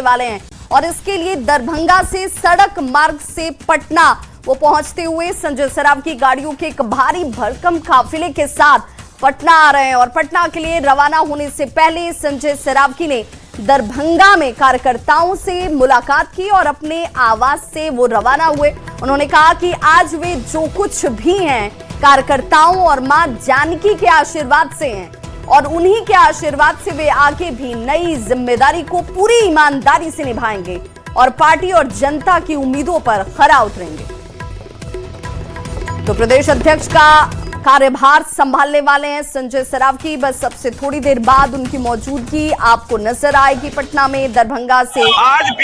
वाले हैं और इसके लिए दरभंगा से सड़क मार्ग से पटना वो पहुंचते हुए संजय सरावगी की गाड़ियों के एक भारी भरकम काफिले के साथ पटना आ रहे हैं। और पटना के लिए रवाना होने से पहले संजय सरावगी ने दरभंगा में कार्यकर्ताओं से मुलाकात की और अपने आवास से वो रवाना हुए। उन्होंने कहा कि आज वे जो कुछ भी हैं कार्यकर्ताओं और मां जानकी के आशीर्वाद से हैं और उन्हीं के आशीर्वाद से वे आगे भी नई जिम्मेदारी को पूरी ईमानदारी से निभाएंगे और पार्टी और जनता की उम्मीदों पर खरा उतरेंगे। तो प्रदेश अध्यक्ष का कार्यभार संभालने वाले हैं संजय सरावगी। बस सबसे थोड़ी देर बाद उनकी मौजूदगी आपको नजर आएगी पटना में। दरभंगा से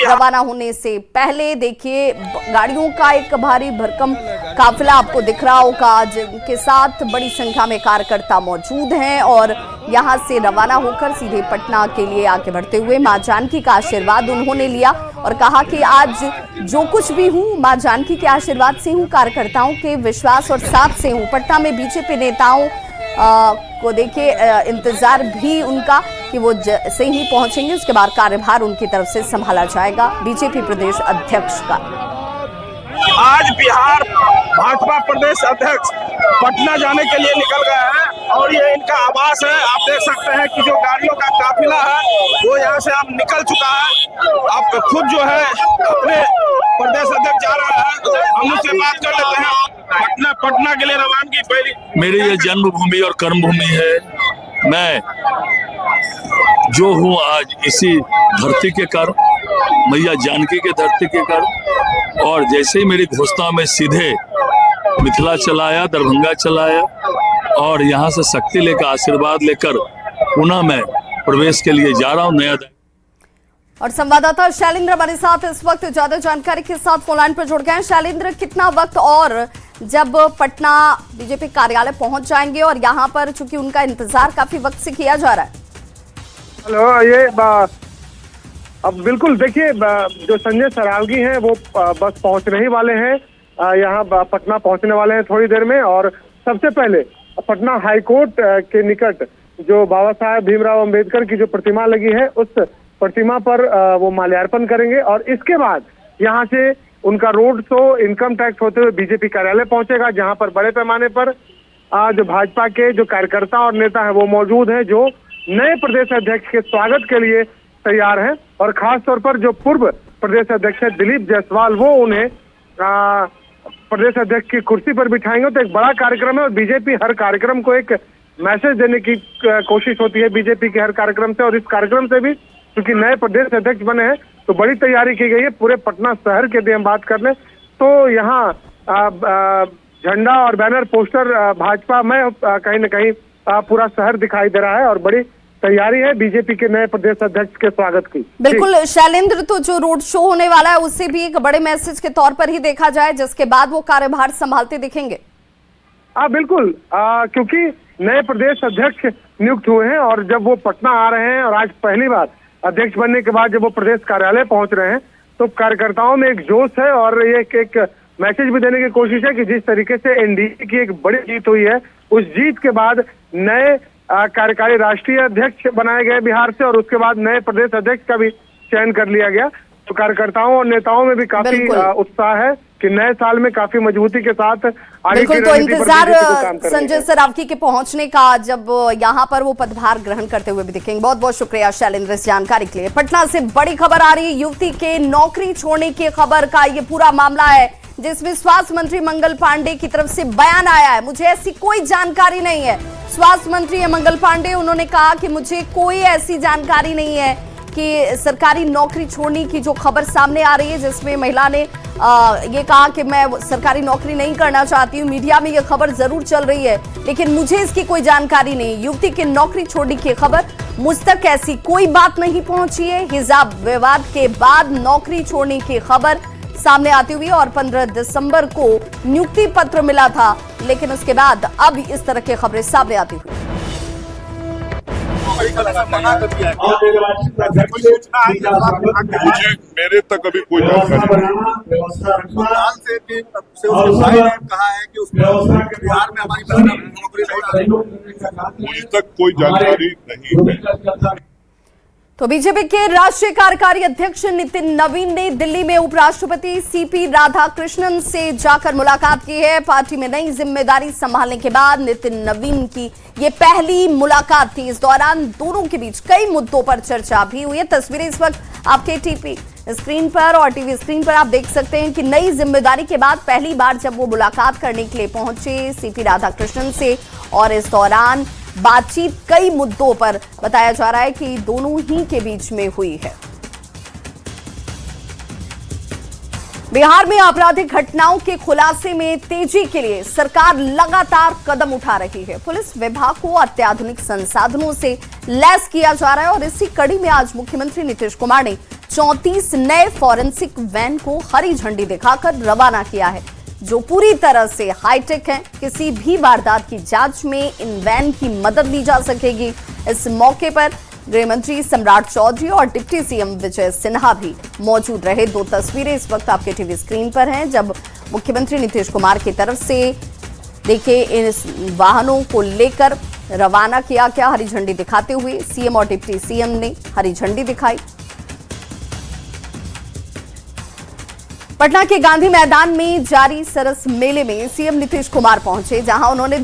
रवाना होने से पहले देखिए गाड़ियों का एक भारी भरकम काफिला आपको दिख रहा होगा, जिनके साथ बड़ी संख्या में कार्यकर्ता मौजूद हैं और यहां से रवाना होकर सीधे पटना के लिए आगे बढ़ते हुए मां जानकी का आशीर्वाद उन्होंने लिया और कहा कि आज जो कुछ भी हूं मां जानकी के आशीर्वाद से हूं, कार्यकर्ताओं के विश्वास और साथ से हूं। पटना में बीजेपी नेताओं को देखिए इंतजार भी उनका कि वो जैसे ही पहुंचेंगे उसके बाद कार्यभार उनकी तरफ से संभाला जाएगा बीजेपी प्रदेश अध्यक्ष का। आज बिहार भाजपा प्रदेश अध्यक्ष पटना जाने के लिए निकल गए हैं और ये इनका आवास है। आप देख सकते हैं कि जो गाड़ियों का काफिला है वो यहाँ से अब निकल चुका है। आप खुद जो है अपने प्रदेश अध्यक्ष जा रहे हैं, हम उससे बात कर लेते हैं। पटना के लिए रवानगी पहली। मेरी ये जन्मभूमि और कर्मभूमि है। मैं जो हूँ आज इसी धरती के कर, मैया जानकी के धरती के कर, और जैसे ही मेरी घोषणा में सीधे मिथिला चलाया, दरभंगा चलाया और यहाँ से शक्ति लेकर आशीर्वाद लेकर पुनः मैं प्रवेश के लिए जा रहा हूँ नया। और संवाददाता शैलेंद्र हमारे साथ इस वक्त ज्यादा जानकारी के साथ फोन लाइन पर जुड़ गए हैं। शैलेंद्र, कितना वक्त और जब पटना बीजेपी कार्यालय पहुंच जाएंगे और यहाँ पर चूंकि उनका इंतजार काफी वक्त से किया जा रहा है? हेलो, ये अब बिल्कुल देखिए जो संजय सरावगी हैं वो बस पहुंचने ही वाले हैं, यहाँ पटना पहुंचने वाले हैं थोड़ी देर में। और सबसे पहले पटना हाईकोर्ट के निकट जो बाबा साहेब भीमराव अंबेडकर की जो प्रतिमा लगी है उस प्रतिमा पर वो माल्यार्पण करेंगे और इसके बाद यहाँ से उनका रोड शो इनकम टैक्स होते हुए बीजेपी कार्यालय पहुंचेगा, जहां पर बड़े पैमाने पर जो भाजपा के जो कार्यकर्ता और नेता है वो मौजूद हैं, जो नए प्रदेश अध्यक्ष के स्वागत के लिए तैयार हैं। और खास तौर पर जो पूर्व प्रदेश अध्यक्ष है दिलीप जायसवाल, वो उन्हें प्रदेश अध्यक्ष की कुर्सी पर बिठाएंगे। तो एक बड़ा कार्यक्रम है और बीजेपी हर कार्यक्रम को एक मैसेज देने की कोशिश होती है बीजेपी के हर कार्यक्रम से, और इस कार्यक्रम से भी क्योंकि नए प्रदेश अध्यक्ष बने हैं तो बड़ी तैयारी की गई है। पूरे पटना शहर के यदि हम बात कर लें तो यहाँ झंडा और बैनर पोस्टर भाजपा में कहीं न कहीं पूरा शहर दिखाई दे रहा है और बड़ी तैयारी है बीजेपी के नए प्रदेश अध्यक्ष के स्वागत की। बिल्कुल शैलेंद्र, तो जो रोड शो होने वाला है उसे भी एक बड़े मैसेज के तौर पर ही देखा जाए, जिसके बाद वो कार्यभार संभालते दिखेंगे। बिल्कुल, क्योंकि नए प्रदेश अध्यक्ष नियुक्त हुए हैं और जब वो पटना आ रहे हैं और आज पहली बार अध्यक्ष बनने के बाद जब वो प्रदेश कार्यालय पहुंच रहे हैं तो कार्यकर्ताओं में एक जोश है और ये एक मैसेज भी देने की कोशिश है कि जिस तरीके से एनडीए की एक बड़ी जीत हुई है, उस जीत के बाद नए कार्यकारी राष्ट्रीय अध्यक्ष बनाए गए बिहार से और उसके बाद नए प्रदेश अध्यक्ष का भी चयन कर लिया गया। तो कार्यकर्ताओं और नेताओं में भी काफी उत्साह है कि नए साल में काफी मजबूती के साथ आगे की तो इंतजार संजय सरावगी के पहुंचने का, जब यहाँ पर वो पदभार ग्रहण करते हुए भी दिखेंगे। बहुत बहुत शुक्रिया शैलेंद्र इस जानकारी के लिए। पटना से बड़ी खबर आ रही है, युवती के नौकरी छोड़ने की खबर का ये पूरा मामला है जिसमें स्वास्थ्य मंत्री मंगल पांडे की तरफ से बयान आया है। मुझे ऐसी कोई जानकारी नहीं है। स्वास्थ्य मंत्री है मंगल पांडे, उन्होंने कहा कि मुझे कोई ऐसी जानकारी नहीं है कि सरकारी नौकरी छोड़ने की जो खबर सामने आ रही है जिसमें महिला ने ये कहा कि मैं सरकारी नौकरी नहीं करना चाहती हूँ। मीडिया में ये खबर जरूर चल रही है लेकिन मुझे इसकी कोई जानकारी नहीं। युवती के नौकरी छोड़ने की खबर मुझ तक ऐसी कोई बात नहीं पहुंची है। हिजाब विवाद के बाद नौकरी छोड़ने की खबर सामने आती हुई और 15 दिसंबर को नियुक्ति पत्र मिला था, लेकिन उसके बाद अब इस तरह की खबरें सामने आती हुई। मुझे मेरे तक अभी कोई जानकारी मुझे तक कोई जानकारी नहीं है। तो बीजेपी के राष्ट्रीय कार्यकारी अध्यक्ष नितिन नवीन ने दिल्ली में उपराष्ट्रपति सीपी राधाकृष्णन से जाकर मुलाकात की है। पार्टी में नई जिम्मेदारी संभालने के बाद नितिन नवीन की ये पहली मुलाकात थी। इस दौरान दोनों के बीच कई मुद्दों पर चर्चा भी हुई है। तस्वीरें इस वक्त आपके टीवी स्क्रीन पर और टीवी स्क्रीन पर आप देख सकते हैं कि नई जिम्मेदारी के बाद पहली बार जब वो मुलाकात करने के लिए पहुंचे सीपी राधाकृष्णन से, और इस दौरान बातचीत कई मुद्दों पर बताया जा रहा है कि दोनों ही के बीच में हुई है। बिहार में आपराधिक घटनाओं के खुलासे में तेजी के लिए सरकार लगातार कदम उठा रही है। पुलिस विभाग को अत्याधुनिक संसाधनों से लैस किया जा रहा है और इसी कड़ी में आज मुख्यमंत्री नीतीश कुमार ने 34 नए फॉरेंसिक वैन को हरी झंडी दिखाकर रवाना किया है, जो पूरी तरह से हाईटेक है। किसी भी वारदात की जांच में इन वैन की मदद ली जा सकेगी। इस मौके पर गृह मंत्री सम्राट चौधरी और डिप्टी सीएम विजय सिन्हा भी मौजूद रहे। दो तस्वीरें इस वक्त आपके टीवी स्क्रीन पर हैं, जब मुख्यमंत्री नीतीश कुमार की तरफ से देखिए इन वाहनों को लेकर रवाना किया गया हरी झंडी दिखाते हुए। सीएम और डिप्टी सीएम ने हरी झंडी दिखाई। पटना के गांधी मैदान में जारी सरस मेले में सीएम नीतीश कुमार पहुंचे, जहां उन्होंने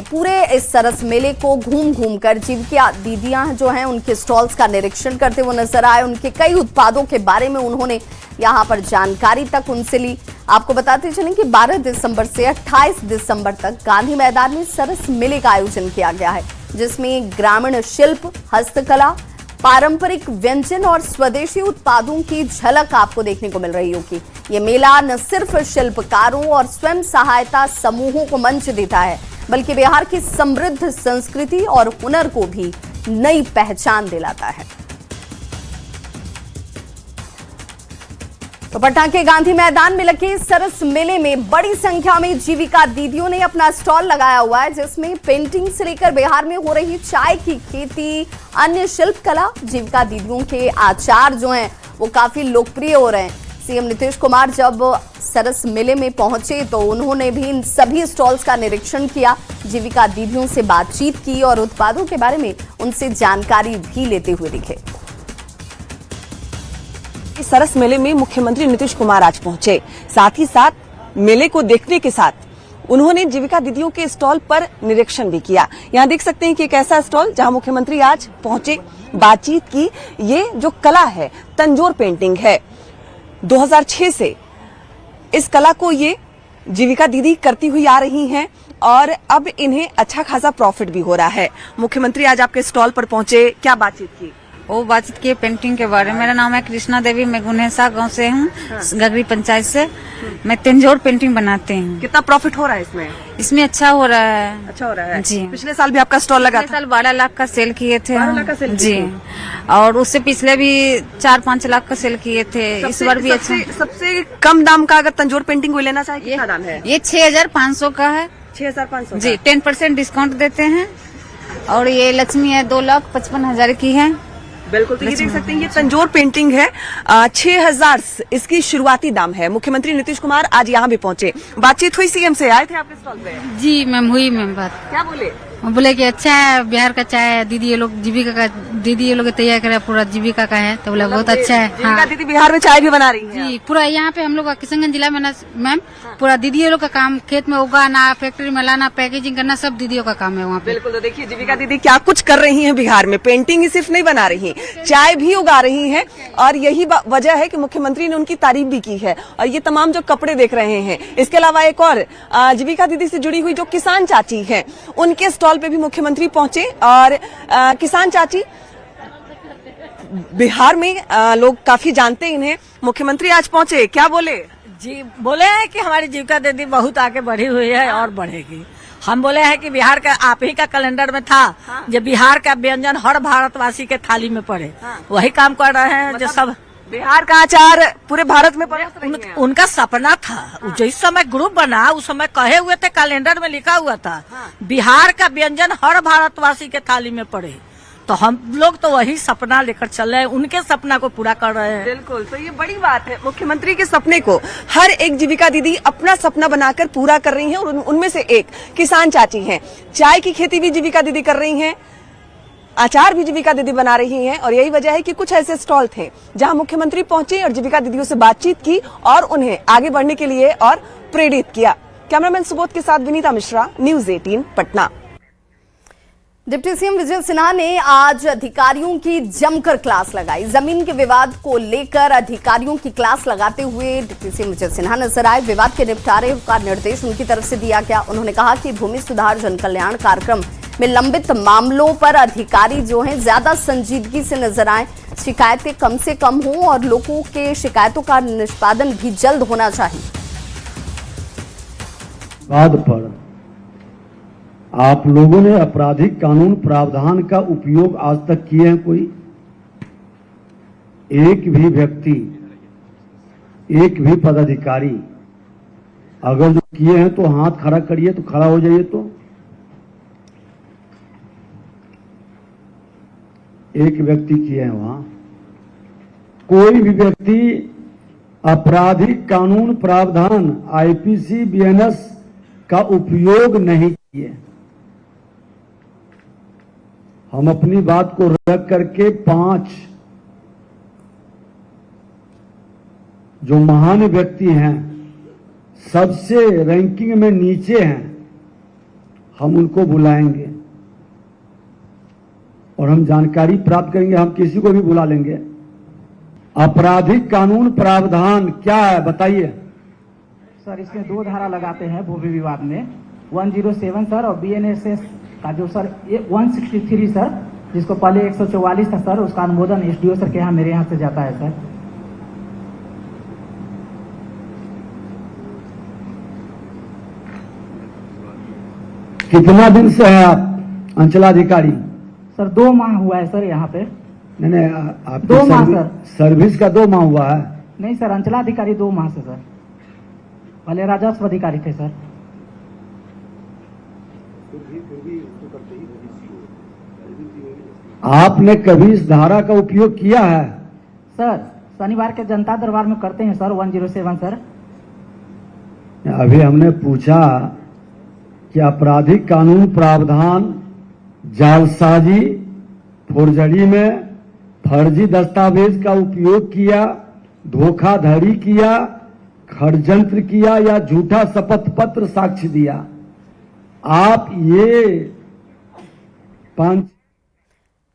पूरे इस सरस मेले को घूम घूम कर जीविका दीदियां जो हैं उनके स्टॉल्स का निरीक्षण करते हुए नजर आए। उनके कई उत्पादों के बारे में उन्होंने यहां पर जानकारी तक उनसे ली। आपको बताते चलें कि 12 दिसंबर से 28 दिसंबर तक गांधी मैदान में सरस मेले का आयोजन किया गया है, जिसमें ग्रामीण शिल्प, हस्तकला, पारंपरिक व्यंजन और स्वदेशी उत्पादों की झलक आपको देखने को मिल रही होगी। ये मेला न सिर्फ शिल्पकारों और स्वयं सहायता समूहों को मंच देता है, बल्कि बिहार की समृद्ध संस्कृति और हुनर को भी नई पहचान दिलाता है। तो पटना के गांधी मैदान में लगे सरस मेले में बड़ी संख्या में जीविका दीदियों ने अपना स्टॉल लगाया हुआ है, जिसमें पेंटिंग से लेकर बिहार में हो रही चाय की खेती, अन्य शिल्प कला, जीविका दीदियों के आचार जो हैं वो काफी लोकप्रिय हो रहे हैं। सीएम नीतीश कुमार जब सरस मेले में पहुंचे तो उन्होंने भी इन सभी स्टॉल्स का निरीक्षण किया, जीविका दीदियों से बातचीत की और उत्पादों के बारे में उनसे जानकारी भी लेते हुए दिखे। इस सरस मेले में मुख्यमंत्री नीतीश कुमार आज पहुंचे। साथ ही साथ मेले को देखने के साथ उन्होंने जीविका दीदियों के स्टॉल पर निरीक्षण भी किया। यहाँ देख सकते हैं कि एक ऐसा स्टॉल जहां मुख्यमंत्री आज पहुंचे, बातचीत की। ये जो कला है तंजोर पेंटिंग है, 2006 से इस कला को ये जीविका दीदी करती हुई आ रही हैं और अब इन्हें अच्छा खासा प्रॉफिट भी हो रहा है। मुख्यमंत्री आज आपके स्टॉल पर पहुंचे, क्या बातचीत की? वो बातचीत की पेंटिंग के बारे में। मेरा नाम है कृष्णा देवी, मैं गुनेसा गांव से हूँ, गगरी पंचायत से। मैं तंजोर पेंटिंग बनाते हूँ। कितना प्रॉफिट हो रहा है इसमें? इसमें अच्छा हो रहा है। अच्छा हो रहा है जी। पिछले साल भी आपका स्टॉल लगा था? पिछले साल 12 लाख का सेल किए थे। 12 लाख का सेल जी, और उससे पिछले भी 4-5 लाख का सेल किए थे। इस बार भी अच्छा। सबसे कम दाम का अगर तंजोर पेंटिंग कोई लेना चाहे कितना दाम है? ये 6,500 का है। 6,500 जी, 10% डिस्काउंट देते हैं। और ये लक्ष्मी है 2,55,000 की है। बिल्कुल, तो ये देख सकते हैं ये तंजोर पेंटिंग है। 6,000 इसकी शुरुआती दाम है। मुख्यमंत्री नीतीश कुमार आज यहाँ भी पहुंचे। बातचीत हुई सीएम से? आए थे आपके स्टॉल पे? जी मैम, हुई मैम बात। क्या बोले? बोले कि अच्छा है, बिहार का चाय है, दीदी ये लोग जीविका का, दीदी ये लोग तैयार करे पूरा जीविका का है, तो बोले बहुत अच्छा है। जीविका दीदी बिहार में चाय भी बना रही है। जी, पूरा यहाँ पे हम लोग किशनगंज जिला में ना मैम, पूरा दीदी ये लोग का काम, खेत में उगाना, फैक्ट्री में लाना, पैकेजिंग करना, सब दीदियों का काम है वहाँ पे। बिल्कुल, तो देखिए जीविका दीदी क्या कुछ कर रही हैं बिहार में। पेंटिंग ही सिर्फ नहीं बना रही, चाय भी उगा रही हैं, और यही वजह है कि मुख्यमंत्री ने उनकी तारीफ भी की है। और ये तमाम जो कपड़े देख रहे हैं, इसके अलावा एक और जीविका दीदी से जुड़ी हुई जो किसान चाची हैं, उनके स्टॉल पे भी मुख्यमंत्री पहुंचे। और किसान चाची बिहार में लोग काफी जानते हैं इन्हें। मुख्यमंत्री आज पहुंचे, क्या बोले? जी, बोले हैं कि हमारी जीविका दीदी बहुत आगे बढ़ी हुई है और बढ़ेगी। हम बोले हैं कि बिहार का आप ही का कैलेंडर में था, जो बिहार का व्यंजन हर भारतवासी के थाली में पड़े, वही काम कर रहे हैं। जो सब बिहार का अचार पूरे भारत में उनका सपना था। जिस समय ग्रुप बना उस समय कहे हुए थे, कैलेंडर में लिखा हुआ था बिहार का व्यंजन हर भारतवासी के थाली में पड़े। तो हम लोग तो वही सपना लेकर चल रहे हैं, उनके सपना को पूरा कर रहे हैं। बिल्कुल, तो ये बड़ी बात है। मुख्यमंत्री के सपने को हर एक जीविका दीदी अपना सपना बनाकर पूरा कर रही हैं। और उनमें से एक किसान चाची हैं। चाय की खेती भी जीविका दीदी कर रही हैं। अचार भी जीविका दीदी बना रही हैं और यही वजह है कि कुछ ऐसे स्टॉल थे जहां मुख्यमंत्री पहुंचे और जीविका दीदियों से बातचीत की और उन्हें आगे बढ़ने के लिए और प्रेरित किया। कैमरामैन सुबोध के साथ Vinita Mishra, news 18 Patna. Deputy CM Vijay Sinha ने आज अधिकारियों की जमकर क्लास लगाई। जमीन के विवाद को लेकर अधिकारियों की क्लास लगाते हुए डिप्टी सीएम विजय सिन्हा नजर आए। विवाद के निपटारे का निर्देश उनकी तरफ से दिया गया। उन्होंने कहा कि भूमि सुधार जन कल्याण कार्यक्रम में लंबित मामलों पर अधिकारी जो हैं ज्यादा संजीदगी से नजर आए, शिकायतें कम से कम हों और लोगों के शिकायतों का निष्पादन भी जल्द होना चाहिए। बाद पर आप लोगों ने आपराधिक कानून प्रावधान का उपयोग आज तक किए हैं? कोई एक भी व्यक्ति, एक भी पदाधिकारी अगर जो किए हैं तो हाथ खड़ा करिए, तो खड़ा हो जाइए। तो एक व्यक्ति किए हैं वहां। कोई भी व्यक्ति आपराधिक कानून प्रावधान आईपीसी बीएनएस का उपयोग नहीं किए। हम अपनी बात को रख करके 5 जो महान व्यक्ति हैं, सबसे रैंकिंग में नीचे हैं, हम उनको बुलाएंगे और हम जानकारी प्राप्त करेंगे। हम किसी को भी बुला लेंगे। आपराधिक कानून प्रावधान क्या है बताइए। सर, इसमें 2 धारा लगाते हैं भूमि विवाद में, 107 सर, और बीएनएसएस का जो सर 163 सर, जिसको पहले 144 था सर, उसका अनुमोदन एसडीओ सर के यहाँ मेरे यहाँ से जाता है सर। कितना दिन से है आप अंचलाधिकारी? सर 2 माह हुआ है सर यहाँ पे। नहीं, आप 2 माह सर। सर्विस का 2 माह हुआ है? नहीं सर, अंचलाधिकारी 2 माह से सर, पहले राजस्व अधिकारी थे सर। आपने कभी इस धारा का उपयोग किया है? सर शनिवार के जनता दरबार में करते हैं सर, 107 सर। अभी हमने पूछा कि आपराधिक कानून प्रावधान जालसाजी, फुर्जरी में फर्जी दस्तावेज का उपयोग किया, धोखाधड़ी किया, षड्यंत्र किया या झूठा शपथ पत्र साक्ष्य दिया। आप ये 5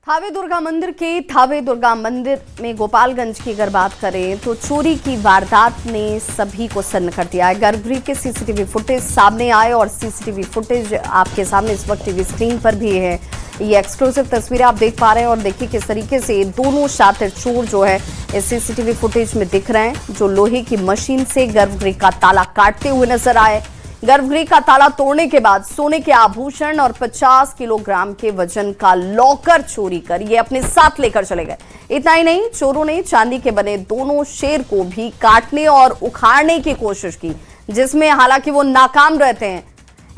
थावे दुर्गा मंदिर में गोपालगंज की अगर बात करें तो चोरी की वारदात ने सभी को सन्न कर दिया है। गर्भगृह के सीसीटीवी फुटेज सामने आए और सीसीटीवी फुटेज आपके सामने इस वक्त टीवी स्क्रीन पर भी है। ये एक्सक्लूसिव तस्वीरें आप देख पा रहे हैं और देखिए किस तरीके से दोनों शातिर चोर जो है इस सीसीटीवी फुटेज में दिख रहे हैं, जो लोहे की मशीन से गर्भगृह का ताला काटते हुए नजर आए। गर्भगृह का ताला तोड़ने के बाद सोने के आभूषण और 50 किलोग्राम के वजन का लॉकर चोरी कर ये अपने साथ लेकर चले गए। इतना ही नहीं, चोरों ने चांदी के बने दोनों शेर को भी काटने और उखाड़ने की कोशिश की, जिसमें हालांकि वो नाकाम रहते हैं।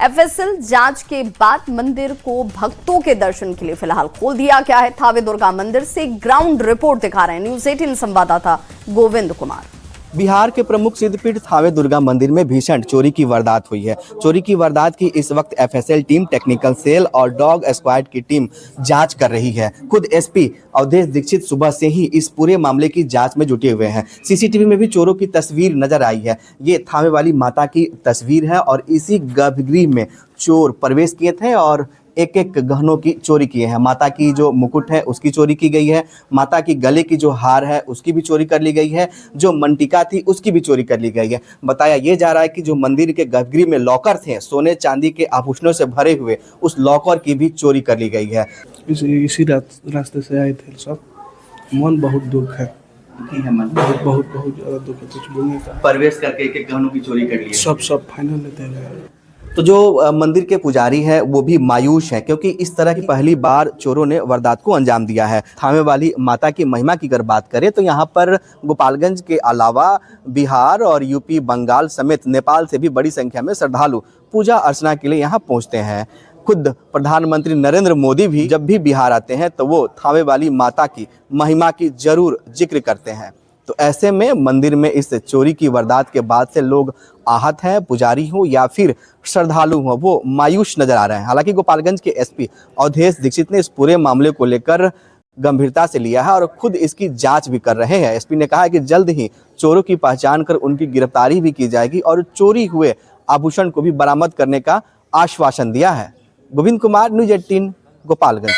एफएसएल जांच के बाद मंदिर को भक्तों के दर्शन के लिए फिलहाल खोल दिया गया है। थावे दुर्गा मंदिर से ग्राउंड रिपोर्ट दिखा रहे हैं न्यूज़ 18 संवाददाता गोविंद कुमार। बिहार के प्रमुख सिद्धपीठ थावे दुर्गा मंदिर में भीषण चोरी की वारदात हुई है। चोरी की वारदात की इस वक्त एफएसएल टीम, टेक्निकल सेल और डॉग स्क्वाड की टीम जांच कर रही है। खुद एसपी अवधेश दीक्षित सुबह से ही इस पूरे मामले की जांच में जुटे हुए हैं। सीसीटीवी में भी चोरों की तस्वीर नजर आई है। ये थावे वाली माता की तस्वीर है और इसी गर्भगृह में चोर प्रवेश किए थे और एक एक गहनों की चोरी किए हैं। माता की जो मुकुट है उसकी चोरी की गई है, माता की गले की जो हार है उसकी भी चोरी कर ली गई है, जो मंटिका थी उसकी भी चोरी कर ली गई है। बताया ये जा रहा है कि जो मंदिर के गर्भगृह में लॉकर थे सोने चांदी के आभूषणों से भरे हुए, उस लॉकर की भी चोरी कर ली गई है। इसी रास्ते से आए थे सब। मन बहुत दुख है, बहुत ज्यादा दुख है। कुछ बोलने का, प्रवेश करके एक एक गहनों की चोरी कर ली है। सब फाइनल लेते हैं। तो जो मंदिर के पुजारी हैं वो भी मायूस हैं, क्योंकि इस तरह की पहली बार चोरों ने वारदात को अंजाम दिया है। थावे वाली माता की महिमा की अगर बात करें तो यहाँ पर गोपालगंज के अलावा बिहार और यूपी, बंगाल समेत नेपाल से भी बड़ी संख्या में श्रद्धालु पूजा अर्चना के लिए यहाँ पहुँचते हैं। खुद प्रधानमंत्री नरेंद्र मोदी भी जब भी बिहार आते हैं तो वो थावे वाली माता की महिमा की जरूर जिक्र करते हैं। तो ऐसे में मंदिर में इस चोरी की वारदात के बाद से लोग आहत हैं, पुजारी हो या फिर श्रद्धालु हो, वो मायूस नजर आ रहे हैं। हालांकि गोपालगंज के एसपी अवधेश दीक्षित ने इस पूरे मामले को लेकर गंभीरता से लिया है और खुद इसकी जांच भी कर रहे हैं। एसपी ने कहा है कि जल्द ही चोरों की पहचान कर उनकी गिरफ्तारी भी की जाएगी और चोरी हुए आभूषण को भी बरामद करने का आश्वासन दिया है। गोविंद कुमार, न्यूज़ 18, गोपालगंज।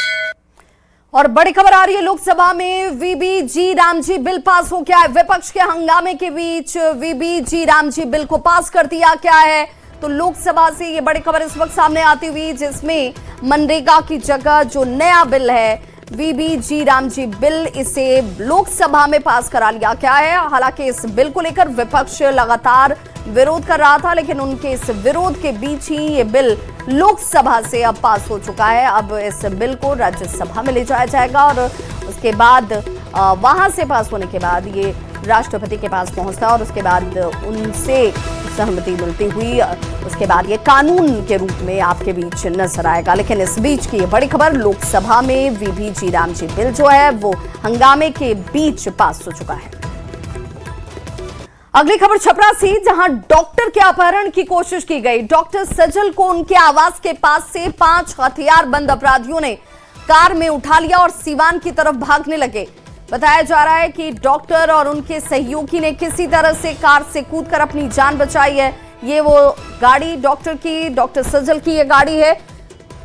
और बड़ी खबर आ रही है, लोकसभा में वीबीजी रामजी बिल पास हो गया है। विपक्ष के हंगामे के बीच वीबीजी रामजी बिल को पास कर दिया गया है। तो लोकसभा से ये बड़ी खबर इस वक्त सामने आती हुई, जिसमें मनरेगा की जगह जो नया बिल है वीबीजी रामजी बिल, इसे लोकसभा में पास करा लिया गया है। हालांकि इस बिल को लेकर विपक्ष लगातार विरोध कर रहा था, लेकिन उनके इस विरोध के बीच ही ये बिल लोकसभा से अब पास हो चुका है। अब इस बिल को राज्यसभा में ले जाया जाएगा और उसके बाद वहां से पास होने के बाद ये राष्ट्रपति के पास पहुंचता है और उसके बाद उनसे सहमति मिलती हुई उसके बाद ये कानून के रूप में आपके बीच नजर आएगा। लेकिन इस बीच की ये बड़ी खबर, लोकसभा में वीबीजी रामजी बिल जो है वो हंगामे के बीच पास हो चुका है। अगली खबर छपरा से, जहां डॉक्टर के अपहरण की कोशिश की गई। डॉक्टर सजल को उनके आवास के पास से 5 हथियारबंद अपराधियों ने कार में उठा लिया और सीवान की तरफ भागने लगे। बताया जा रहा है कि डॉक्टर और उनके सहयोगी ने किसी तरह से कार से कूदकर अपनी जान बचाई है। ये वो गाड़ी डॉक्टर सजल की ये गाड़ी है।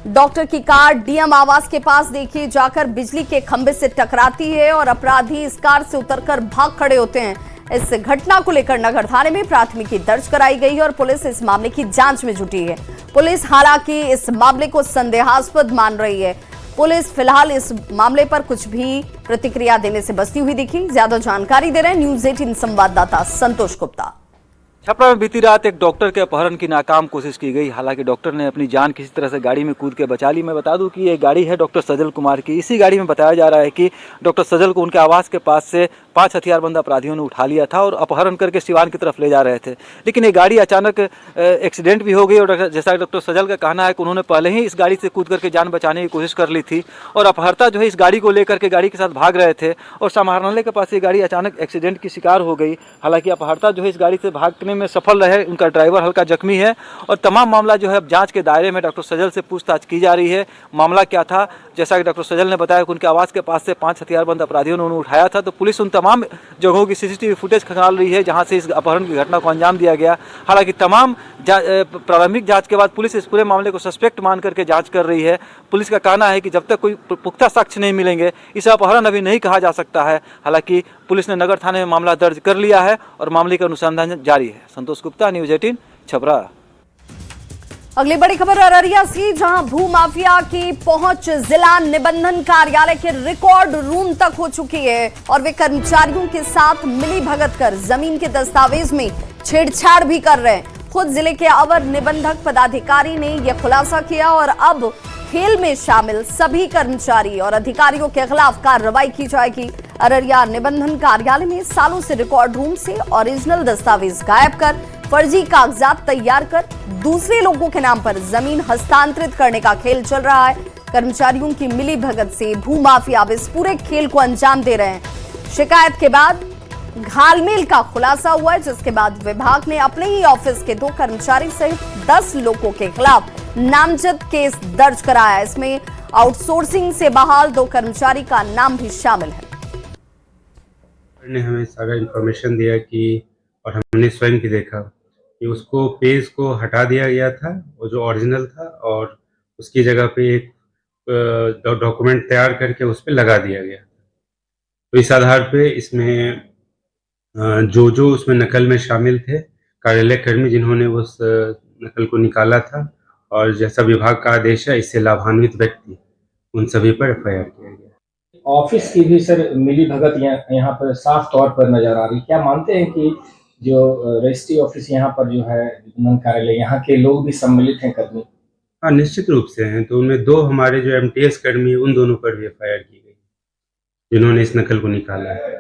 डॉक्टर की कार डीएम आवास के पास देखिए जाकर बिजली के खंभे से टकराती है और अपराधी इस कार से उतरकर भाग खड़े होते हैं। इस घटना को लेकर नगर थाने में प्राथमिकी दर्ज कराई गई है और पुलिस इस मामले की जांच में जुटी है। पुलिस हालांकि इस मामले को संदेहास्पद मान रही है। पुलिस फिलहाल इस मामले पर कुछ भी प्रतिक्रिया देने से बचती हुई दिखी। ज्यादा जानकारी दे रहे हैं न्यूज़ 18 संवाददाता संतोष गुप्ता। छपरा में बीती रात एक डॉक्टर के अपहरण की नाकाम कोशिश की गई। हालांकि डॉक्टर ने अपनी जान किसी तरह से गाड़ी में कूद के बचा ली। मैं बता दूं कि ये गाड़ी है डॉक्टर सजल कुमार की। इसी गाड़ी में बताया जा रहा है कि डॉक्टर सजल को उनके आवास के पास से 5 हथियारबंद अपराधियों ने उठा लिया था और अपहरण करके सिवान की तरफ ले जा रहे थे। लेकिन ये गाड़ी अचानक एक्सीडेंट भी हो गई और जैसा डॉक्टर सजल का कहना है कि उन्होंने पहले ही इस गाड़ी से कूद करके जान बचाने की कोशिश कर ली थी और अपहर्ता जो है इस गाड़ी को लेकर के गाड़ी के साथ भाग रहे थे और समाहरणालय के पास ये गाड़ी अचानक एक्सीडेंट की शिकार हो गई। हालांकि अपहर्ता जो है इस गाड़ी से भागने में सफल रहे, उनका ड्राइवर हल्का जख्मी है और तमाम मामला जो है अब जांच के दायरे में डॉक्टर सजल से पूछताछ की जा रही है। मामला क्या था, जैसा कि डॉक्टर सजल ने बताया कि उनके आवास के पास से 5 हथियारबंद अपराधियों ने उन्हें उठाया था। तो पुलिस उन तमाम जगहों की सीसीटीवी फुटेज खंगाल रही है जहां से इस अपहरण की घटना को अंजाम दिया गया। हालांकि तमाम प्रारंभिक जांच के बाद पुलिस इस पूरे मामले को सस्पेक्ट मान करके जांच कर रही है। पुलिस का कहना है कि जब तक कोई पुख्ता साक्ष्य नहीं मिलेंगे इसे अपहरण अभी नहीं कहा जा सकता है। हालांकि पुलिस ने नगर थाने में मामला दर्ज कर लिया है और मामले का अनुसंधान जारी है। संतोष गुप्ता, न्यूज़ 18, छपरा। अगली बड़ी खबर अररिया से, जहां भू माफिया की पहुंच जिला निबंधन कार्यालय के रिकॉर्ड रूम तक हो चुकी है और वे कर्मचारियों के साथ मिली भगत कर जमीन के दस्तावेज में छेड़छाड़ भी कर रहे हैं। खुद जिले के अवर निबंधक पदाधिकारी ने यह खुलासा किया और अब खेल में शामिल सभी कर्मचारी और अधिकारियों के खिलाफ कार्रवाई की जाएगी। अररिया निबंधन कार्यालय में सालों से रिकॉर्ड रूम से ओरिजिनल दस्तावेज गायब कर फर्जी कागजात तैयार कर दूसरे लोगों के नाम पर जमीन हस्तांतरित करने का खेल चल रहा है। कर्मचारियों की मिली भगत से भूमाफिया अब इस पूरे खेल को अंजाम दे रहे हैं। शिकायत के बाद घालमेल का खुलासा हुआ है, जिसके बाद विभाग ने अपने ही ऑफिस के 2 कर्मचारी सहित 10 लोगों के खिलाफ नामजद केस दर्ज कराया। इसमें आउटसोर्सिंग से बहाल 2 कर्मचारी का नाम भी शामिल है। ने हमें सारा इंफॉर्मेशन दिया कि और हमने स्वयं भी देखा कि उसको पेज को हटा दिया गया था, वो जो ओरिजिनल था, और उसकी जगह पे एक डॉक्यूमेंट तैयार करके उस पर लगा दिया गया। तो इस आधार पे इसमें जो उसमें नकल में शामिल थे कार्यालय कर्मी जिन्होंने उस नकल को निकाला था और जैसा विभाग का आदेश है इससे लाभान्वित व्यक्ति, उन सभी पर एफआईआर किया गया। ऑफिस की भी सर मिली भगत यहाँ पर साफ तौर पर नजर आ रही। क्या मानते हैं कि जो रजिस्ट्री ऑफिस यहाँ पर जो है निबंधन कार्यालय, यहाँ के लोग भी सम्मिलित हैं कर्मी? हाँ, निश्चित रूप से हैं। तो उनमें 2 हमारे जो एमटीएस कर्मी, उन दोनों पर भी एफआईआर की गई जिन्होंने इस नकल को निकाला है।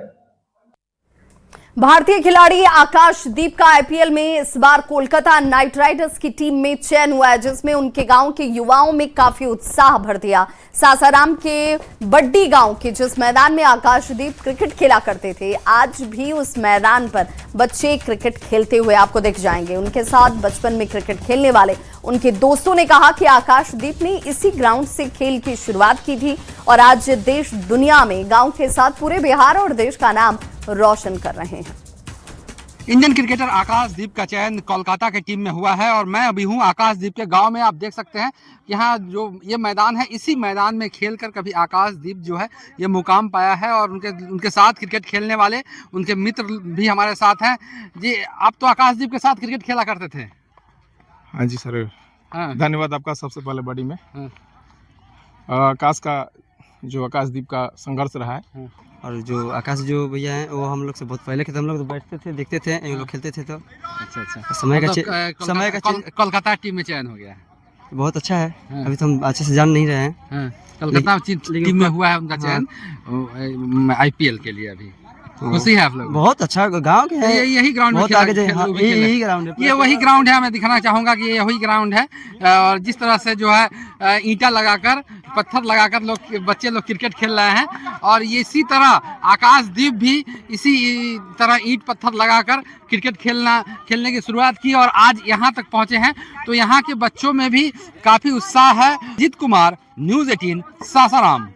भारतीय खिलाड़ी आकाशदीप का आईपीएल में इस बार कोलकाता नाइट राइडर्स की टीम में चयन हुआ है, जिसमें उनके गांव के युवाओं में काफी उत्साह भर दिया। सासाराम के बड्डी गांव के जिस मैदान में आकाशदीप क्रिकेट खेला करते थे, आज भी उस मैदान पर बच्चे क्रिकेट खेलते हुए आपको दिख जाएंगे। उनके साथ बचपन में क्रिकेट खेलने वाले उनके दोस्तों ने कहा कि आकाशदीप ने इसी ग्राउंड से खेल की शुरुआत की थी और आज देश दुनिया में गांव के साथ पूरे बिहार और देश का नाम रोशन कर रहे हैं। इंडियन क्रिकेटर आकाशदीप का चयन कोलकाता की टीम में हुआ है और मैं अभी हूं आकाशदीप के गांव में। आप देख सकते हैं यहाँ जो ये मैदान है, इसी मैदान में खेलकर कभी आकाशदीप जो है ये मुकाम पाया है और उनके साथ क्रिकेट खेलने वाले उनके मित्र भी हमारे साथ हैं। जी, आप तो आकाशदीप के साथ क्रिकेट खेला करते थे? हाँ जी सर, हाँ। धन्यवाद आपका सबसे पहले बड़ी में। हाँ। आकाशदीप का संघर्ष रहा है और जो आकाश जो भैया हैं वो हम लोग से बहुत पहले के थे, हम लोग तो बैठते थे देखते थे, ये लोग खेलते थे। तो अच्छा समय का कोलकाता टीम में चयन हो गया है, बहुत अच्छा है। हाँ। अभी तो हम अच्छे से जान नहीं रहे हैं। कोलकाता टीम में हुआ है उनका चयन आईपीएल के लिए। अभी खुशी है आप लोग? बहुत अच्छा गांव के हैं, यही ग्राउंड में यही ग्राउंड है, ये वही ग्राउंड है। मैं दिखाना चाहूंगा कि ये वही ग्राउंड है और जिस तरह से जो है ईंटा लगाकर पत्थर लगाकर बच्चे लोग क्रिकेट खेल रहे हैं और ये इसी तरह आकाशदीप भी इसी तरह ईंट पत्थर लगाकर क्रिकेट खेलने की शुरुआत की और आज यहाँ तक पहुँचे हैं। तो यहाँ के बच्चों में भी काफी उत्साह है। जीत कुमार, न्यूज़ 18, सासाराम।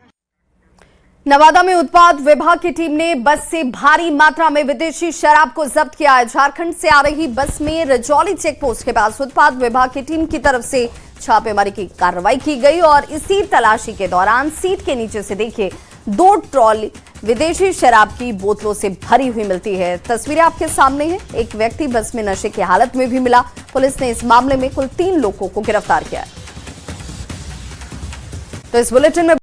नवादा में उत्पाद विभाग की टीम ने बस से भारी मात्रा में विदेशी शराब को जब्त किया है। झारखंड से आ रही बस में रजौली चेक पोस्ट के पास उत्पाद विभाग की टीम की तरफ से छापेमारी की कार्रवाई की गई और इसी तलाशी के दौरान सीट के नीचे से देखिए 2 ट्रॉली विदेशी शराब की बोतलों से भरी हुई मिलती है। तस्वीरें आपके सामने हैं। एक व्यक्ति बस में नशे की हालत में भी मिला। पुलिस ने इस मामले में कुल 3 लोगों को गिरफ्तार किया है। तो इस बुलेटिन में